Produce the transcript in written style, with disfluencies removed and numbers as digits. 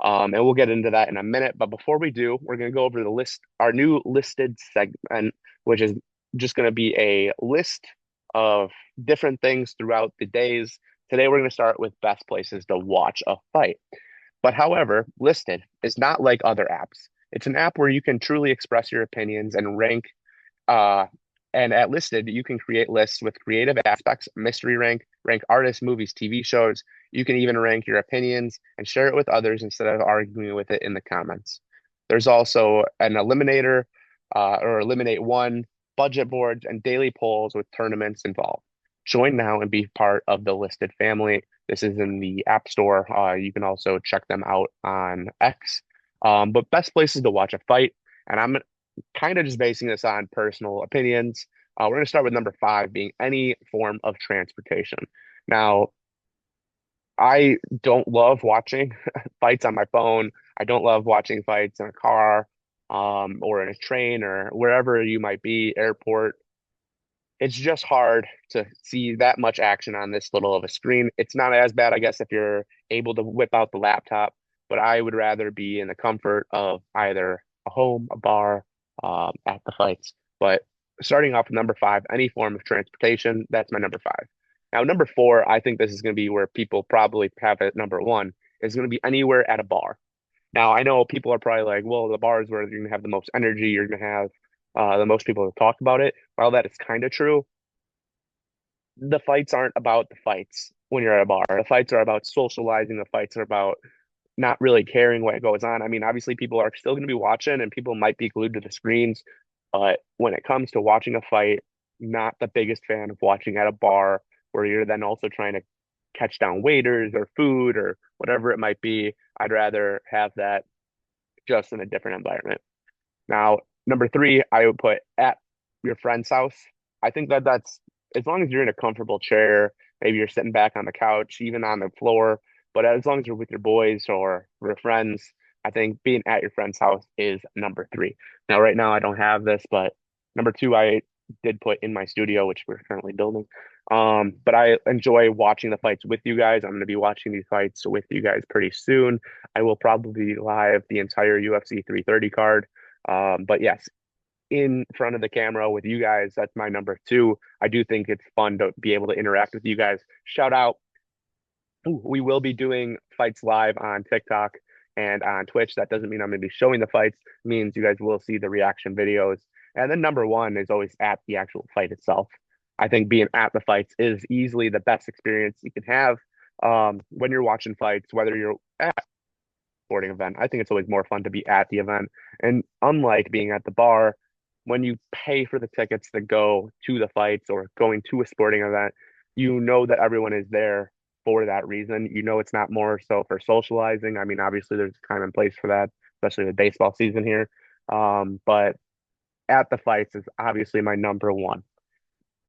And we'll get into that in a minute. But before we do, we're going to go over the list, our new listed segment, which is just going to be a list of different things throughout the days. Today, we're going to start with best places to watch a fight. But however, listed is not like other apps. It's an app where you can truly express your opinions and rank uh, and at Listed, you can create lists with creative aspects, mystery rank artists, movies, TV shows. You can even rank your opinions and share it with others instead of arguing with it in the comments. There's also an eliminator or eliminate one, budget boards, and daily polls with tournaments involved. Join now and be part of the Listed family. This is in the App Store. You can also check them out on X. But best places to watch a fight. And I'm kind of just basing this on personal opinions. We're going to start with number five being any form of transportation. Now, I don't love watching fights on my phone. I don't love watching fights in a car, or in a train or wherever you might be, airport. It's just hard to see that much action on this little of a screen. It's not as bad, I guess, if you're able to whip out the laptop, but I would rather be in the comfort of either a home, a bar, at the fights. But starting off with number five, any form of transportation, that's my number five. Now, number four, I think this is going to be where people probably have it number one, is going to be anywhere at a bar. Now, I know people are probably like, well, the bar is where you're going to have the most energy, you're going to have the most people to talk about it. While that is kind of true, the fights aren't about the fights when you're at a bar. The fights are about socializing. The fights are about not really caring what goes on. I mean, obviously, people are still going to be watching and people might be glued to the screens. But when it comes to watching a fight, not the biggest fan of watching at a bar where you're then also trying to catch down waiters or food or whatever it might be. I'd rather have that just in a different environment. Now, number three, I would put at your friend's house. I think that that's as long as you're in a comfortable chair, maybe you're sitting back on the couch, even on the floor, but as long as you're with your boys or your friends, I think being at your friend's house is number three. Now, right now, I don't have this, but number two, I did put in my studio, which we're currently building. But I enjoy watching the fights with you guys. I'm going to be watching these fights with you guys pretty soon. I will probably be live the entire UFC 330 card. But yes, in front of the camera with you guys, that's my number two. I do think it's fun to be able to interact with you guys. Shout out. We will be doing fights live on TikTok and on Twitch. That doesn't mean I'm going to be showing the fights. It means you guys will see the reaction videos. And then number one is always at the actual fight itself. I think being at the fights is easily the best experience you can have when you're watching fights, whether you're at sporting event. I think it's always more fun to be at the event. And unlike being at the bar, when you pay for the tickets to go to the fights or going to a sporting event, you know that everyone is there for that reason. You know it's not more so for socializing. I mean, obviously there's time and place for that, especially with baseball season here. But at the fights is obviously my number one.